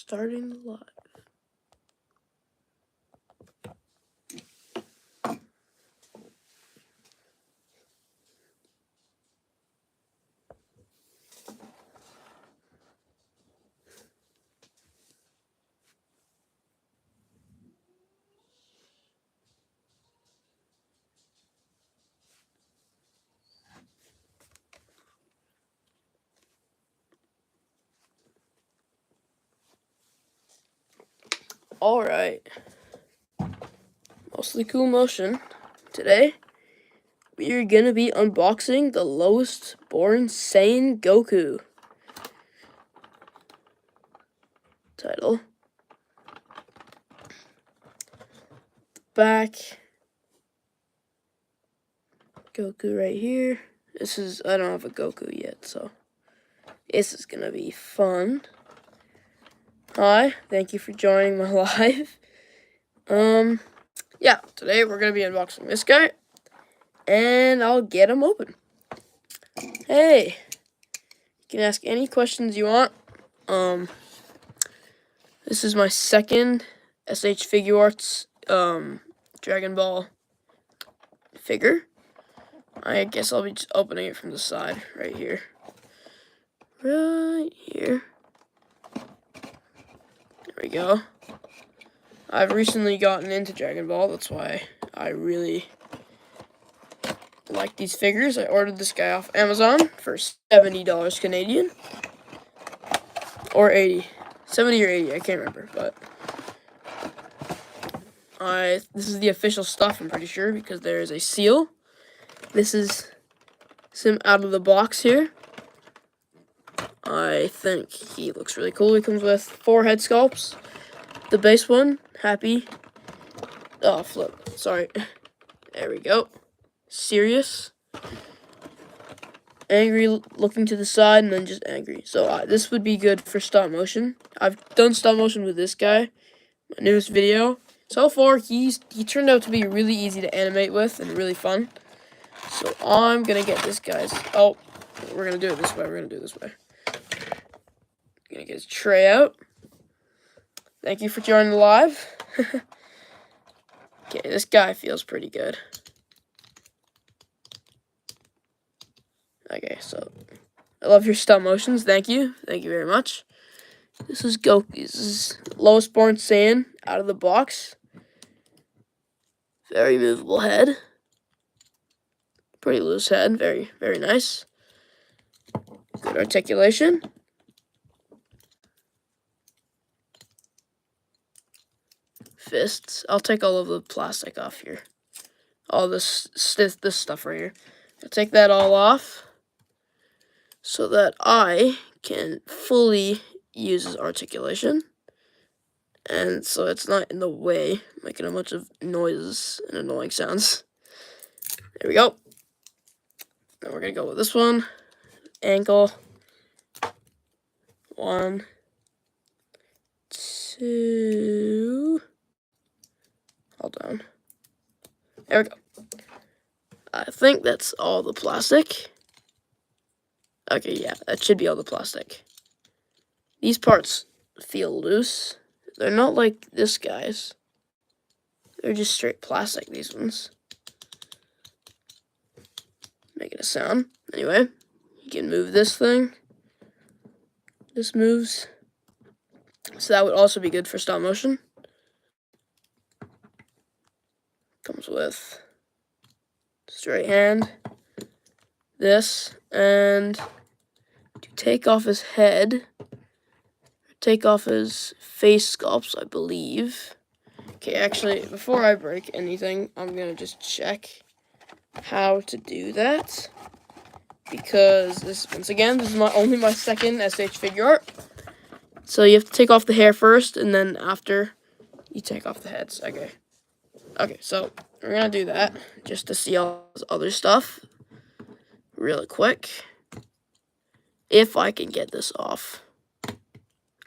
Starting live. Alright, mostly cool motion. Today, we are gonna be unboxing the lowest born Saiyen Goku. Title. Back. Goku right here. I don't have a Goku yet, so this is gonna be fun. Hi, thank you for joining my live. Yeah, today we're gonna be unboxing this guy, and I'll get him open. Hey, you can ask any questions you want. This is my second SH Figure Arts Dragon Ball figure. I guess I'll be just opening it from the side, right here. Right here. There we go. I've recently gotten into Dragon Ball, that's why I really like these figures. I ordered this guy off Amazon for $70 Canadian. Or 80. 70 or 80, I can't remember, but this is the official stuff, I'm pretty sure, because there is a seal. This is him out of the box here. I think he looks really cool. He comes with 4 head sculpts. The base one, happy. Oh, flip. Sorry. There we go. Serious. Angry, looking to the side, and then just angry. So this would be good for stop motion. I've done stop motion with this guy, my newest video. So far, he turned out to be really easy to animate with and really fun. So I'm gonna get this guy's. Oh, we're gonna do it this way. Gonna get his tray out. Thank you for joining the live. Okay, this guy feels pretty good. Okay, so I love your stop motions. Thank you very much. This is Goku. This is lowest born Saiyan out of the box. Very movable head. Pretty loose head. Very, very nice. Good articulation. Fists. I'll take all of the plastic off here. All this stuff right here. I'll take that all off so that I can fully use his articulation. And so it's not in the way, making a bunch of noises and annoying sounds. There we go. Now we're going to go with this one. Ankle. 1, 2. Hold on. There we go. I think that's all the plastic. Okay, yeah, that should be all the plastic. These parts feel loose. They're not like this guy's. They're just straight plastic, these ones. Making a sound. Anyway, you can move this thing. This moves. So that would also be good for stop motion. Comes with straight hand. This. And to take off his head, take off his face sculpts, I believe. Okay, actually, before I break anything, I'm gonna just check how to do that, because once again, this is only my second SH figure art. So you have to take off the hair first, and then after, you take off the heads. Okay, so we're gonna do that just to see all this other stuff really quick. If I can get this off.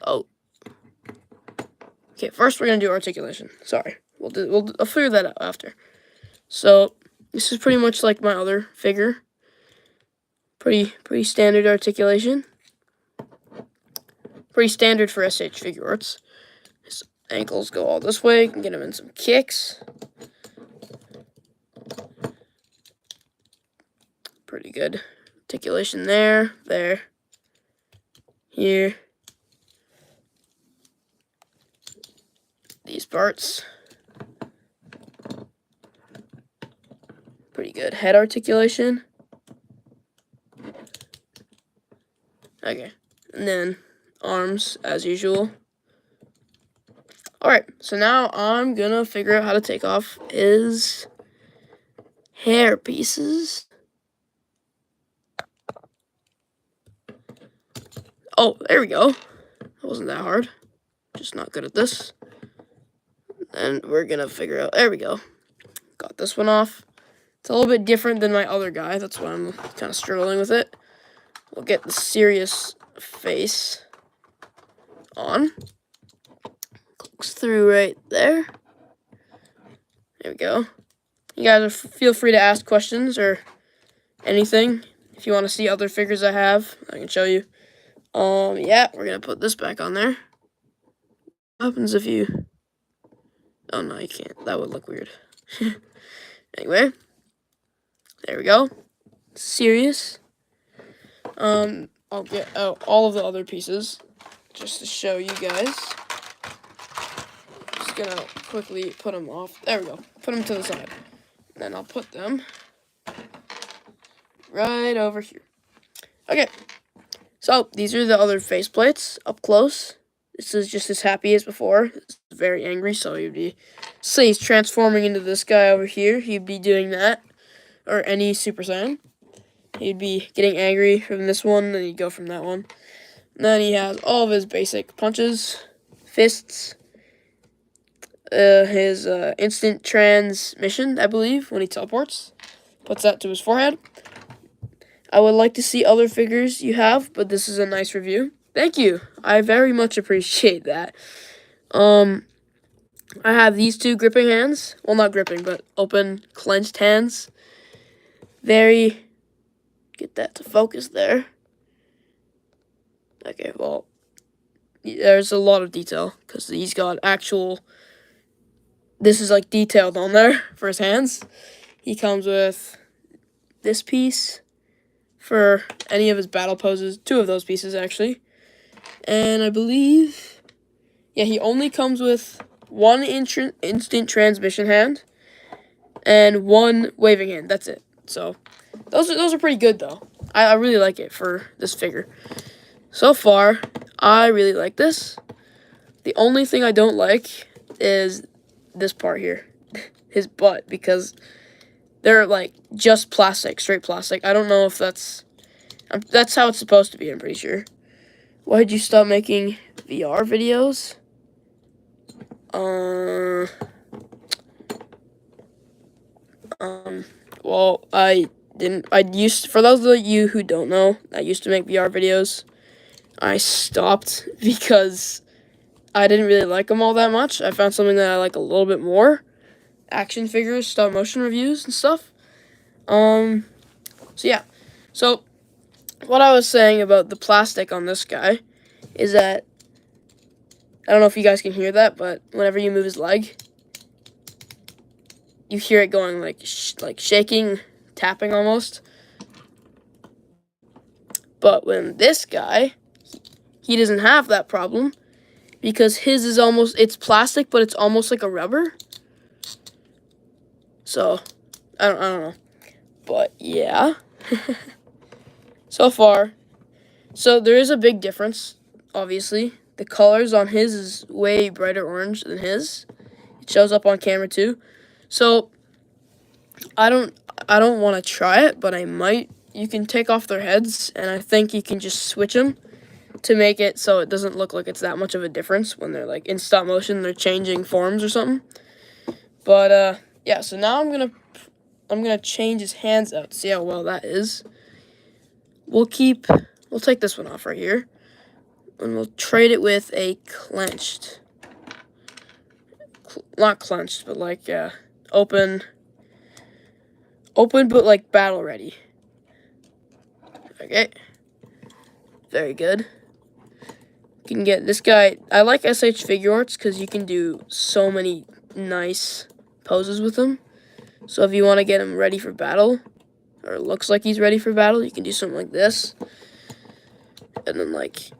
Oh. Okay, first we're gonna do articulation. Sorry, I'll figure that out after. So this is pretty much like my other figure. Pretty standard articulation. Pretty standard for SH figure arts. His ankles go all this way. You can get him in some kicks. Pretty good articulation there, here. These parts. Pretty good head articulation. Okay, and then arms as usual. Alright, so now I'm gonna figure out how to take off his hair pieces. Oh, there we go. That wasn't that hard. Just not good at this. And we're gonna figure out, there we go. Got this one off. It's a little bit different than my other guy. That's why I'm kind of struggling with it. We'll get the serious face on. Clicks through right there. There we go. You guys feel free to ask questions or anything. If you want to see other figures I have, I can show you. Yeah, we're gonna put this back on there. What happens if you... Oh, no, you can't. That would look weird. Anyway. There we go. Serious. I'll get out all of the other pieces just to show you guys. Just gonna quickly put them off. There we go. Put them to the side. Then I'll put them right over here. Okay. So, these are the other faceplates up close. This is just as happy as before. It's very angry, so he'd be... Say he's transforming into this guy over here. He'd be doing that. Or any Super Saiyan. He'd be getting angry from this one, then he'd go from that one. And then he has all of his basic punches, fists, his instant transmission, I believe, when he teleports. Puts that to his forehead. I would like to see other figures you have, but this is a nice review. Thank you. I very much appreciate that. I have these two gripping hands. Well, not gripping, but open, clenched hands. Very... Get that to focus there. Okay, well, there's a lot of detail, because he's got actual... This is, like, detailed on there for his hands. He comes with this piece for any of his battle poses. 2 of those pieces, actually. And I believe... Yeah, he only comes with 1 instant transmission hand and 1 waving hand. That's it. So, those are pretty good, though. I really like it for this figure. So far, I really like this. The only thing I don't like is this part here. His butt, because they're, like, just plastic, straight plastic. I don't know if that's how it's supposed to be, I'm pretty sure. Why did you stop making VR videos? Well, for those of you who don't know, I used to make VR videos. I stopped because I didn't really like them all that much. I found something that I like a little bit more. Action figures, stop motion reviews and stuff. So yeah. So, what I was saying about the plastic on this guy is that, I don't know if you guys can hear that, but whenever you move his leg, you hear it going like shaking, tapping almost. But when this guy, he doesn't have that problem, because his is almost, it's plastic, but it's almost like a rubber. So, I don't know. But, yeah. So far. So, there is a big difference, obviously. The colors on his is way brighter orange than his. It shows up on camera, too. So, I don't want to try it, but I might. You can take off their heads, and I think you can just switch them to make it so it doesn't look like it's that much of a difference when they're, like, in stop motion, they're changing forms or something. But, yeah, so now I'm gonna change his hands out, see how well that is. We'll take this one off right here, and we'll trade it with a clenched, not clenched, but like, open, but like battle ready. Okay, very good. You can get this guy. I like SH Figure Arts because you can do so many nice poses with him. So if you want to get him ready for battle, or it looks like he's ready for battle, you can do something like this. And then like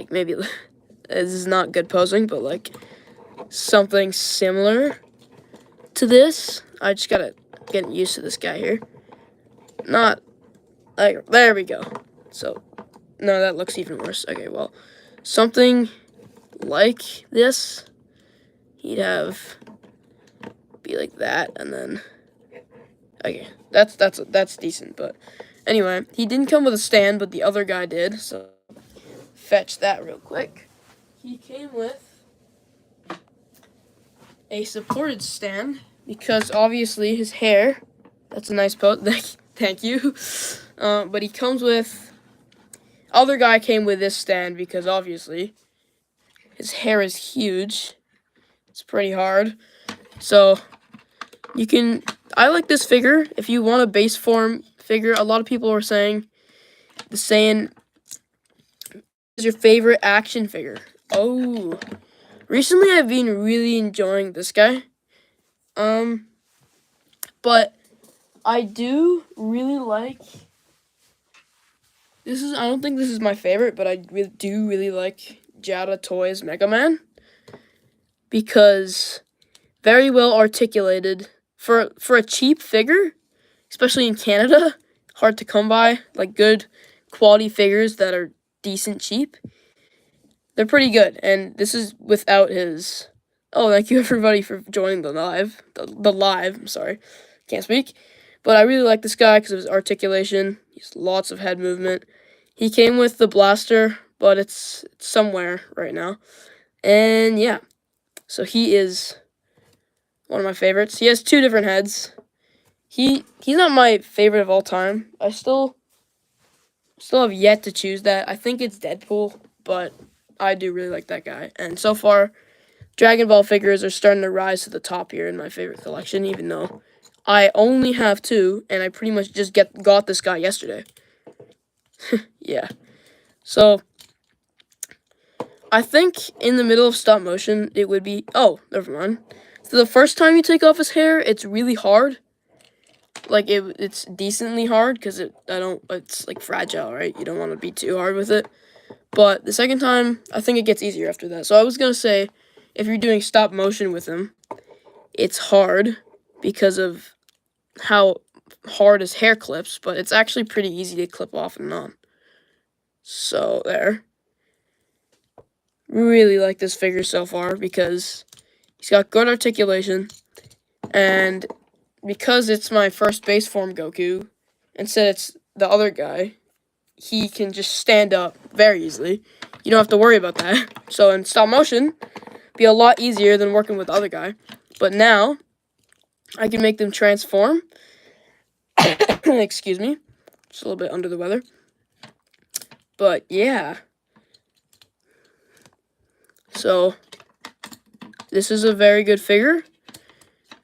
maybe this is not good posing, but like something similar to this. I just gotta get used to this guy here. Not like, there we go. So no, that looks even worse. Okay, well, something like this. He'd have be like that, and then okay, that's decent. But anyway, he didn't come with a stand, but the other guy did. So fetch that real quick. He came with a supported stand because obviously his hair. That's a nice pose. Thank you. But he comes with. Other guy came with this stand because obviously his hair is huge. It's pretty hard. So you can. I like this figure. If you want a base form figure, a lot of people are saying the Saiyen is your favorite action figure. Oh, recently I've been really enjoying this guy. But I do really like. I don't think this is my favorite, but I do really like Jada Toys Mega Man because very well articulated for a cheap figure, especially in Canada. Hard to come by, like good quality figures that are decent cheap. They're pretty good, and this is without his. Oh, thank you everybody for joining the live. The live. I'm sorry, can't speak. But I really like this guy because of his articulation. He has lots of head movement. He came with the blaster, but it's somewhere right now. And yeah, so he is one of my favorites. He has 2 different heads. He's not my favorite of all time. I still have yet to choose that. I think it's Deadpool, but I do really like that guy. And so far, Dragon Ball figures are starting to rise to the top here in my favorite collection, even though I only have 2, and I pretty much just got this guy yesterday. Yeah. So, I think in the middle of stop motion, it would be... Oh, never mind. So the first time you take off his hair, it's really hard. Like, it's decently hard, because it's, like, fragile, right? You don't want to be too hard with it. But the second time, I think it gets easier after that. So I was going to say, if you're doing stop motion with him, it's hard because of how hard his hair clips, but it's actually pretty easy to clip off and on. So there. Really like this figure so far because he's got good articulation, and because it's my first base form Goku, instead it's the other guy, he can just stand up very easily. You don't have to worry about that. So in stop motion, be a lot easier than working with the other guy. But now, I can make them transform. Excuse me. Just a little bit under the weather. But yeah. So, this is a very good figure.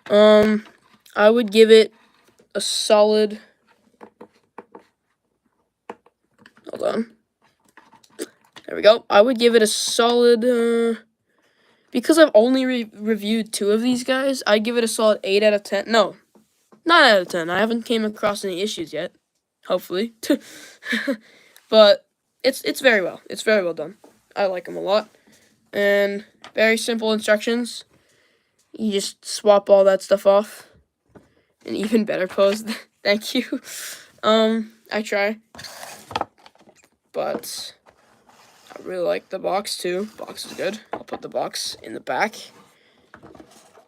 I would give it a solid... Hold on. There we go. I would give it a solid... because I've only reviewed 2 of these guys, I'd give it a solid 8 out of 10. No, 9 out of 10. I haven't came across any issues yet. Hopefully. But it's very well. It's very well done. I like them a lot. And very simple instructions. You just swap all that stuff off. An even better pose. Thank you. I try. But I really like the box too. Box is good. I'll put the box in the back.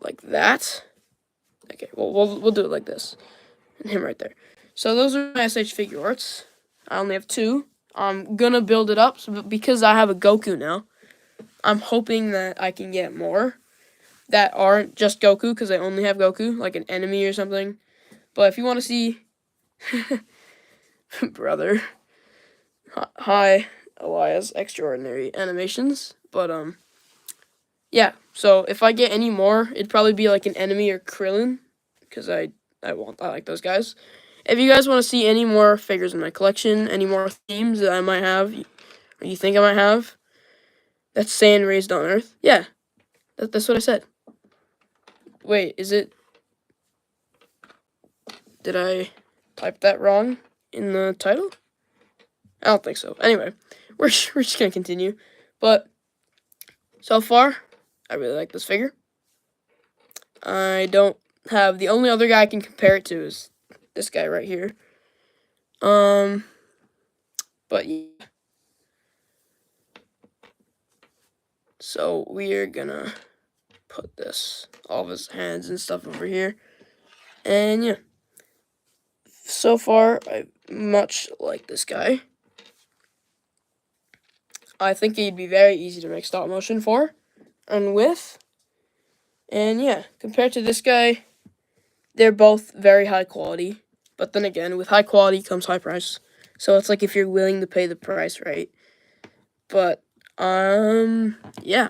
Like that. Okay, well we'll do it like this. And him right there. So those are my SH Figure Arts. I only have 2. I'm gonna build it up because I have a Goku now. I'm hoping that I can get more that aren't just Goku because I only have Goku, like an enemy or something. But if you want to see... Brother. Hi, Elias. Extraordinary animations. But, yeah. So if I get any more, it'd probably be like an enemy or Krillin because I like those guys. If you guys want to see any more figures in my collection, any more themes that I might have, or you think I might have, that's Saiyan Raised on Earth. Yeah, that's what I said. Wait, is it... Did I type that wrong in the title? I don't think so. Anyway, we're just gonna continue. But so far, I really like this figure. I don't have... The only other guy I can compare it to is this guy right here. But yeah. So we're gonna put this, all of his hands and stuff over here. And yeah. So far, I much like this guy. I think he'd be very easy to make stop motion for and with. And yeah, compared to this guy, they're both very high quality. But then again, with high quality comes high price. So it's like if you're willing to pay the price, right? But, yeah.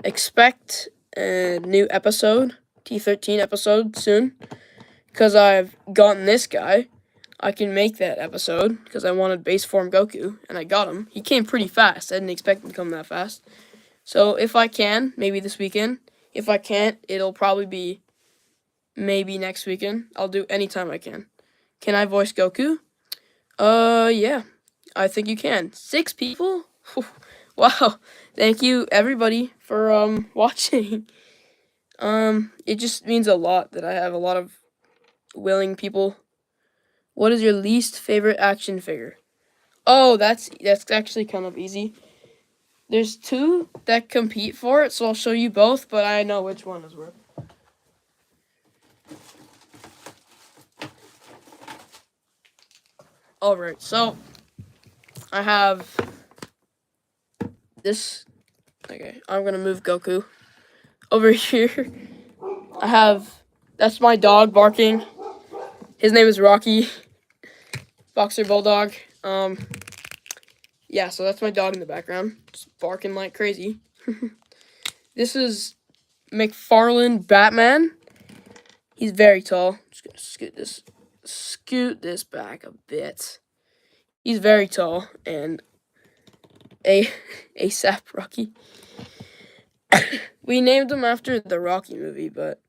Expect a new episode, T13 episode, soon. Because I've gotten this guy. I can make that episode because I wanted base form Goku, and I got him. He came pretty fast. I didn't expect him to come that fast. So if I can, maybe this weekend. If I can't, it'll probably be maybe next weekend. I'll do anytime I can. Can I voice Goku? Yeah. I think you can. 6 people? Wow. Thank you, everybody, for, watching. It just means a lot that I have a lot of willing people. What is your least favorite action figure? Oh, that's actually kind of easy. There's 2 that compete for it, so I'll show you both, but I know which one is worth. Alright, so I have this. Okay, I'm gonna move Goku over here. I have, that's my dog barking. His name is Rocky. Boxer Bulldog. Yeah, so that's my dog in the background. Just barking like crazy. This is McFarlane Batman. He's very tall. Just gonna scoot this back a bit. He's very tall and ASAP Rocky. We named him after the Rocky movie, but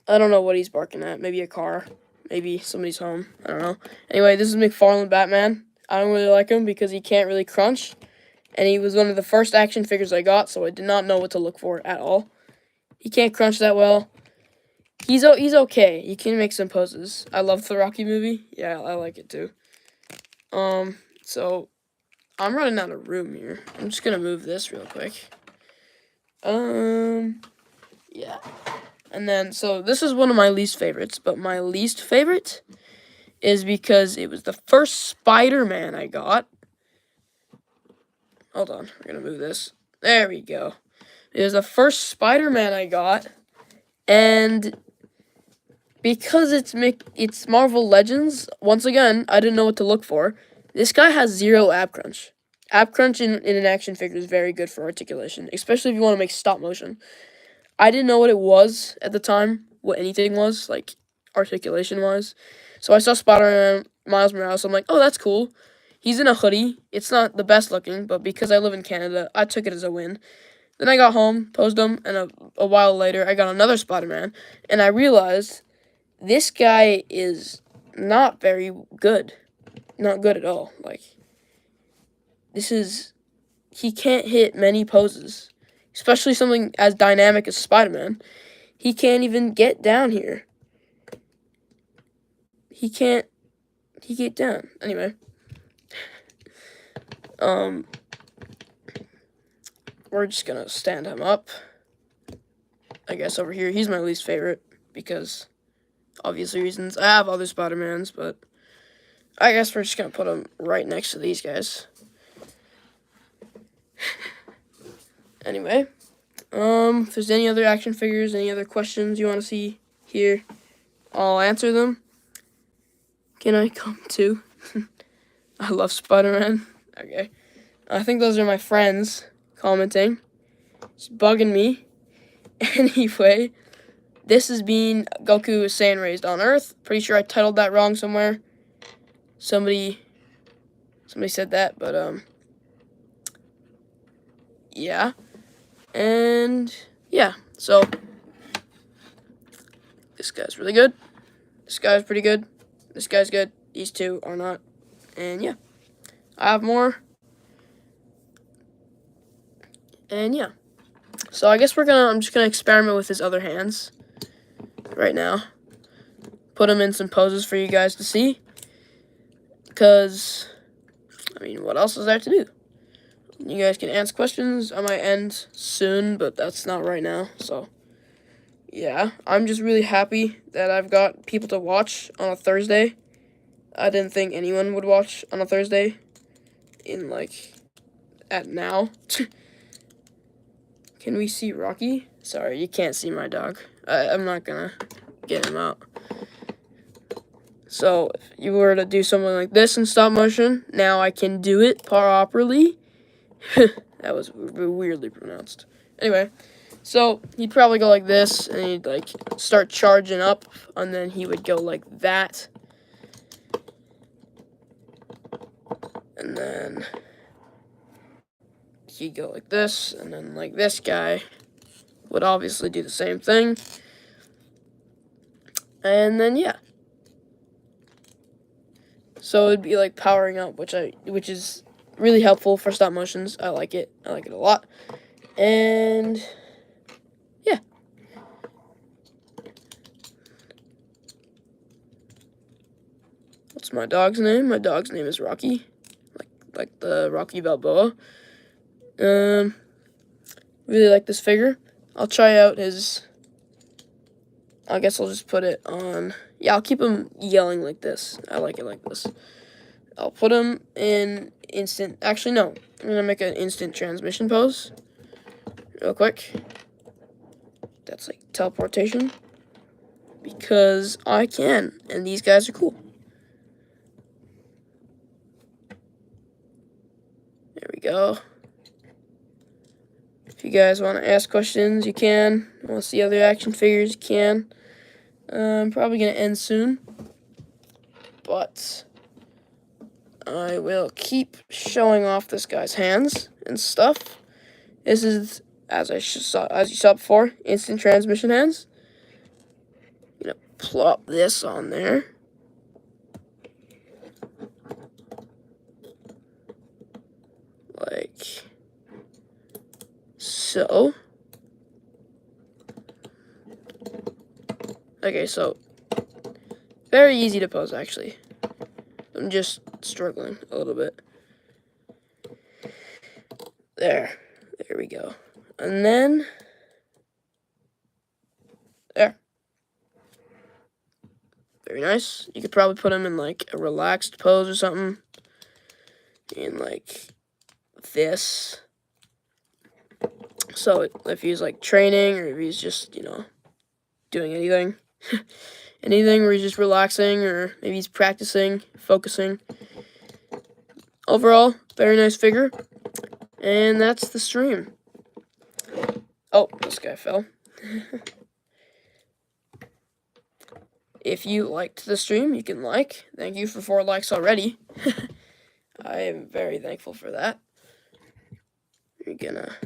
I don't know what he's barking at. Maybe a car. Maybe somebody's home. I don't know. Anyway, this is McFarlane Batman. I don't really like him because he can't really crunch. And he was one of the first action figures I got, so I did not know what to look for at all. He can't crunch that well. He's okay. He can make some poses. I love the Rocky movie. Yeah, I like it too. So I'm running out of room here. I'm just gonna move this real quick. Yeah. And then, so this is one of my least favorites, but my least favorite is because it was the first Spider-Man I got. Hold on, we're gonna move this. There we go. It was the first Spider-Man I got, and because it's Marvel Legends, once again, I didn't know what to look for. This guy has 0 ab crunch. Ab crunch in an action figure is very good for articulation, especially if you want to make stop motion. I didn't know what it was at the time, what anything was, like, articulation-wise. So I saw Spider-Man, Miles Morales, I'm like, oh, that's cool. He's in a hoodie. It's not the best looking, but because I live in Canada, I took it as a win. Then I got home, posed him, and a while later, I got another Spider-Man, and I realized this guy is not very good. Not good at all. Like, he can't hit many poses. Especially something as dynamic as Spider-Man. He can't even get down here. He can't get down. Anyway. We're just gonna stand him up. I guess over here. He's my least favorite because obvious reasons. I have other Spider-Mans, but I guess we're just gonna put him right next to these guys. Anyway, if there's any other action figures, any other questions you want to see here, I'll answer them. Can I come too? I love Spider-Man. Okay. I think those are my friends commenting. It's bugging me. Anyway, this is being Goku is Saiyan raised on Earth. Pretty sure I titled that wrong somewhere. Somebody said that, but yeah. And yeah, so this guy's really good. This guy's pretty good. This guy's good. These two are not. And yeah, I have more. And yeah, so I guess I'm just gonna experiment with his other hands right now. Put them in some poses for you guys to see. Because, I mean, what else is there to do? You guys can ask questions. I might end soon, but that's not right now. So, yeah, I'm just really happy that I've got people to watch on a Thursday. I didn't think anyone would watch on a Thursday at now. Can we see Rocky? Sorry, you can't see my dog. I'm not gonna get him out. So, if you were to do something like this in stop motion, now I can do it properly. That was weirdly pronounced. Anyway, so he'd probably go like this, and he'd, like, start charging up, and then he would go like that. And then he'd go like this, and then, like, this guy would obviously do the same thing. And then, yeah. So it'd be like powering up, which is really helpful for stop motions. I like it. I like it a lot. And yeah. What's my dog's name? My dog's name is Rocky. Like the Rocky Balboa. Really like this figure. I'll try out his. I guess I'll just put it on. Yeah, I'll keep him yelling like this. I like it like this. I'll put him in instant. Actually, no. I'm going to make an instant transmission pose. Real quick. That's like teleportation. Because I can. And these guys are cool. There we go. If you guys want to ask questions, you can. Want to see other action figures, you can. I'm probably going to end soon. But I will keep showing off this guy's hands and stuff. This is, as you saw before, instant transmission hands. I'm going to plop this on there. Like so. Okay, so very easy to pose, actually. I'm just struggling a little bit. There we go. And then there. Very nice. You could probably put him in like a relaxed pose or something. In like this. So if he's like training, or if he's just, doing anything. Anything where he's just relaxing, or maybe he's practicing, focusing. Overall, very nice figure. And that's the stream. Oh, this guy fell. If you liked the stream, you can like. Thank you for 4 likes already. I am very thankful for that. You're gonna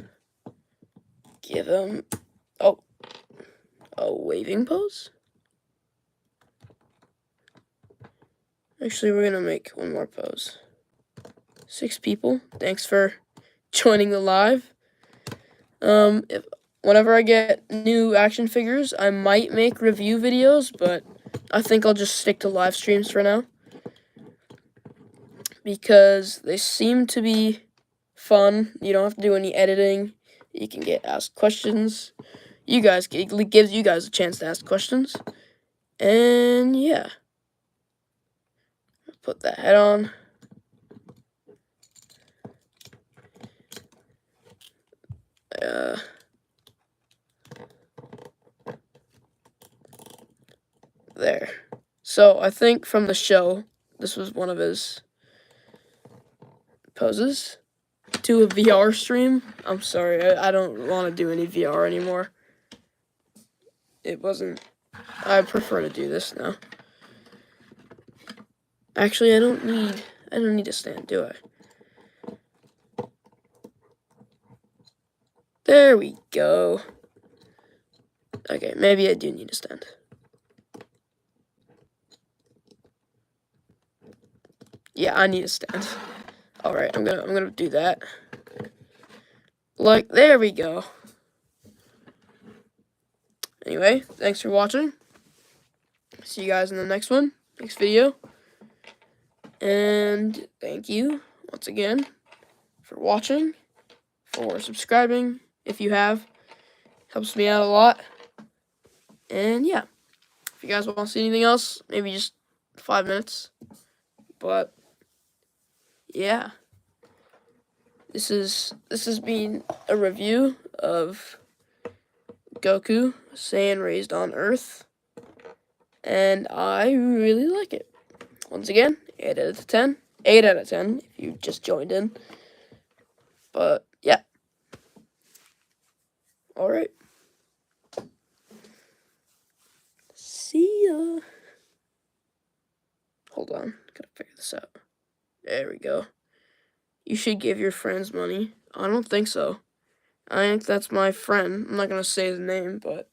give him a waving pose. Actually, we're gonna make one more pose. 6 people. Thanks for joining the live. Whenever I get new action figures, I might make review videos, but I think I'll just stick to live streams for now. Because they seem to be fun. You don't have to do any editing. You can get asked questions. It gives you guys a chance to ask questions. And yeah. Put that head on. There. So I think from the show, this was one of his poses. To a VR stream. I'm sorry, I don't want to do any VR anymore. it wasn't. I prefer to do this now. Actually, I don't need a stand, do I? There we go. Okay, maybe I do need a stand. Yeah, I need a stand. Alright, I'm gonna do that. Like, there we go. Anyway, thanks for watching. See you guys in the next video. And thank you once again for watching, for subscribing if you have. Helps me out a lot. And yeah, if you guys want to see anything else, maybe just 5 minutes. But yeah, this has been a review of Goku, Saiyan raised on Earth, and I really like it. Once again, 8 out of 10. 8 out of 10 if you just joined in. But yeah. Alright. See ya. Hold on. Gotta figure this out. There we go. You should give your friends money. I don't think so. I think that's my friend. I'm not gonna say the name, but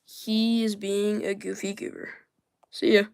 he is being a goofy goober. See ya.